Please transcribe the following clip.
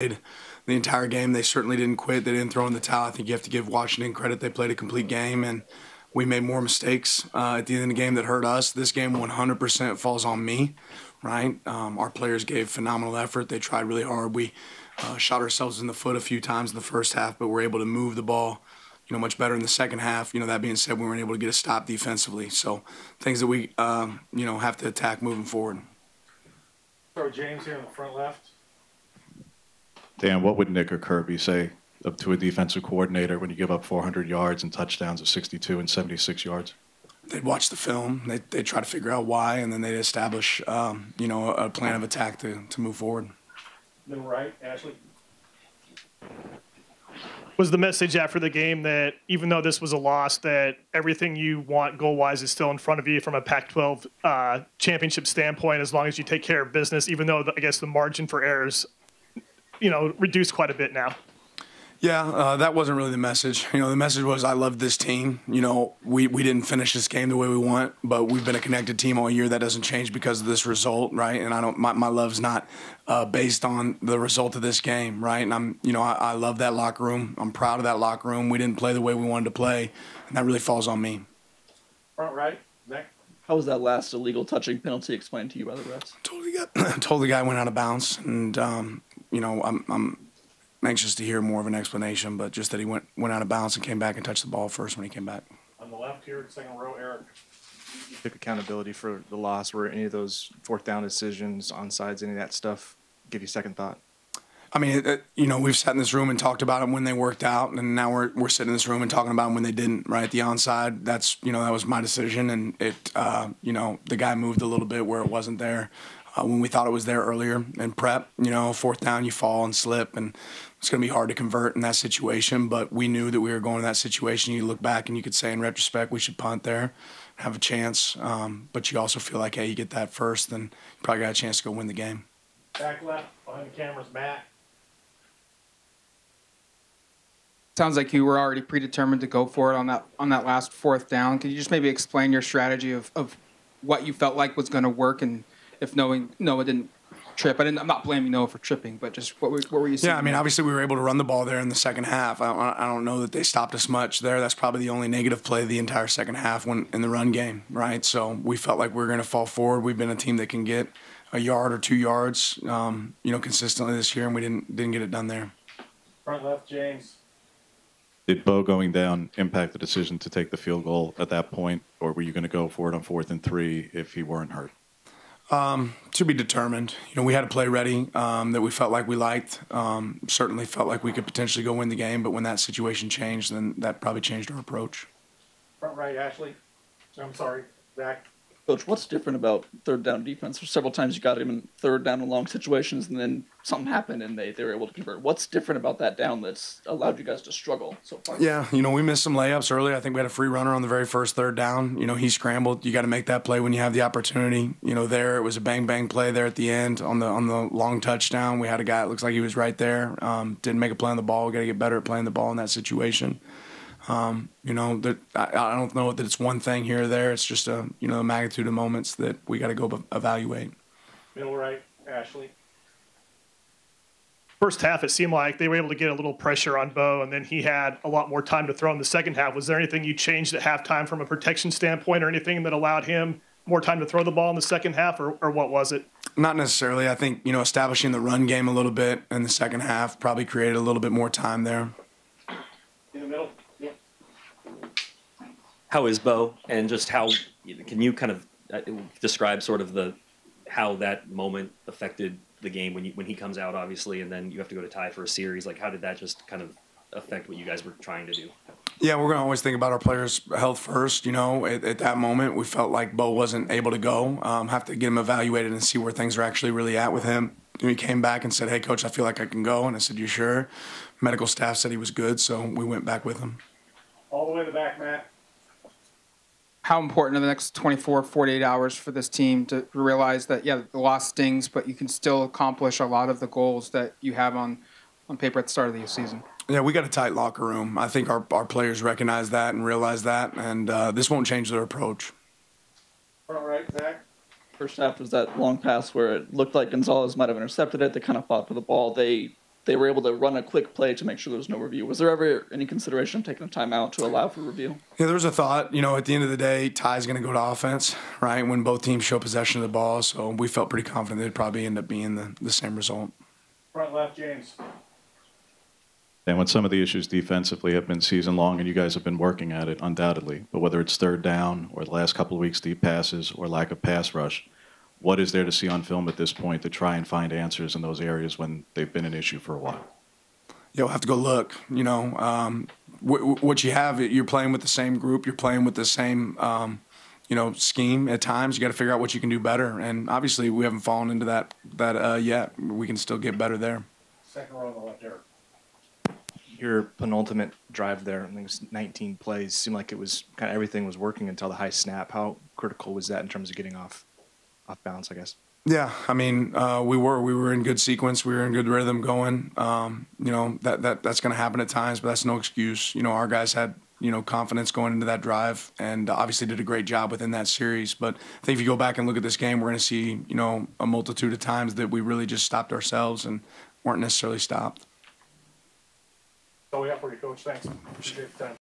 the entire game. They certainly didn't quit. They didn't throw in the towel. I think you have to give Washington credit. They played a complete game, and we made more mistakes at the end of the game that hurt us. This game 100% falls on me, right? Our players gave phenomenal effort. They tried really hard. We shot ourselves in the foot a few times in the first half, but we're able to move the ball, much better in the second half. That being said, we weren't able to get a stop defensively. So things that we, have to attack moving forward. Throw James here in the front left. Dan, what would Nick or Kirby say up to a defensive coordinator when you give up 400 yards and touchdowns of 62 and 76 yards? They'd watch the film. They'd try to figure out why, and then they'd establish, a plan of attack to move forward. Middle right, Ashley. Was the message after the game that even though this was a loss, that everything you want goal-wise is still in front of you from a Pac-12 championship standpoint, as long as you take care of business, even though, I guess, the margin for errors, reduced quite a bit now? Yeah, that wasn't really the message. The message was I love this team. We didn't finish this game the way we want, but we've been a connected team all year. That doesn't change because of this result, right? And my love's not based on the result of this game, right? And I love that locker room. I'm proud of that locker room. We didn't play the way we wanted to play, and that really falls on me. Front right, Nick. How was that last illegal touching penalty explained to you by the refs? Told the guy went out of bounds, and I'm anxious to hear more of an explanation, but just that he went out of bounds and came back and touched the ball first when he came back. On the left here, second row, Eric. You took accountability for the loss. Were any of those fourth down decisions, onside, any of that stuff give you second thought? I mean, we've sat in this room and talked about them when they worked out, and now we're sitting in this room and talking about them when they didn't, right? The onside, that was my decision, and the guy moved a little bit where it wasn't there. When we thought it was there earlier in prep, fourth down, you fall and slip, and it's going to be hard to convert in that situation, but we knew that we were going to that situation. You look back and you could say in retrospect we should punt there, have a chance, but you also feel like, hey, you get that first, then you probably got a chance to go win the game. Back left, behind the cameras, Matt. Sounds like you were already predetermined to go for it on that last fourth down. Could you just maybe explain your strategy of what you felt like was going to work, and if Noah didn't trip? I'm not blaming Noah for tripping, but just what were you seeing? Yeah, I mean, obviously we were able to run the ball there in the second half. I don't know that they stopped us much there. That's probably the only negative play of the entire second half in the run game, right? So we felt like we were going to fall forward. We've been a team that can get a yard or 2 yards, consistently this year, and we didn't get it done there. Front left, James. Did Bo going down impact the decision to take the field goal at that point, or were you going to go for it on 4th and 3 if he weren't hurt? To be determined. We had a play ready that we felt like we liked. Certainly felt like we could potentially go win the game, but when that situation changed, then that probably changed our approach. Front right, Ashley. I'm sorry, Zach. Coach, what's different about third down defense? Several times you got him in third down in long situations, and then something happened and they were able to convert. What's different about that down that's allowed you guys to struggle so far? Yeah, we missed some layups early. I think we had a free runner on the very first third down. He scrambled. You got to make that play when you have the opportunity. There it was a bang play there at the end on the long touchdown. We had a guy that looks like he was right there. Didn't make a play on the ball. We got to get better at playing the ball in that situation. I don't know that it's one thing here or there. It's just a magnitude of moments that we got to go evaluate. Middle right, Ashley. First half, it seemed like they were able to get a little pressure on Bo, and then he had a lot more time to throw in the second half. Was there anything you changed at halftime from a protection standpoint, or anything that allowed him more time to throw the ball in the second half, or what was it? Not necessarily. I think establishing the run game a little bit in the second half probably created a little bit more time there. In the middle. Yeah. How is Bo, and just how can you kind of describe sort of how that moment affected the game when he comes out, obviously, and then you have to go to tie for a series? Like, how did that just kind of affect what you guys were trying to do? Yeah, we're going to always think about our players' health first. At that moment, we felt like Bo wasn't able to go. Have to get him evaluated and see where things are actually really at with him. He came back and said, "Hey, Coach, I feel like I can go." And I said, "You sure?" Medical staff said he was good, so we went back with him. All the way in the back, Matt. How important are the next 24, 48 hours for this team to realize that, yeah, the loss stings, but you can still accomplish a lot of the goals that you have on paper at the start of the season? Yeah, we got a tight locker room. I think our players recognize that and realize that, and this won't change their approach. Front right, Zach. First half was that long pass where it looked like Gonzalez might have intercepted it. They kind of fought for the ball. They they were able to run a quick play to make sure there was no review. Was there ever any consideration of taking a timeout to allow for review? Yeah, there was a thought. At the end of the day, Ty's going to go to offense, right, when both teams show possession of the ball. So we felt pretty confident it'd probably end up being the same result. Front left, James. And when some of the issues defensively have been season long, and you guys have been working at it undoubtedly, but whether it's third down or the last couple of weeks deep passes or lack of pass rush, what is there to see on film at this point to try and find answers in those areas when they've been an issue for a while? You'll have to go look. What you have, you're playing with the same group, you're playing with the same scheme at times. You got to figure out what you can do better, and obviously we haven't fallen into that yet. We can still get better there. Second row on the left there. Your penultimate drive there, I think it was 19 plays, seemed like it was kind of everything was working until the high snap. How critical was that in terms of getting off balance, I guess? Yeah, I mean, we were in good sequence, we were in good rhythm going. That's going to happen at times, but that's no excuse. Our guys had confidence going into that drive, and obviously did a great job within that series. But I think if you go back and look at this game, we're going to see a multitude of times that we really just stopped ourselves and weren't necessarily stopped. That's all we have for you, Coach. Thanks. Appreciate the time.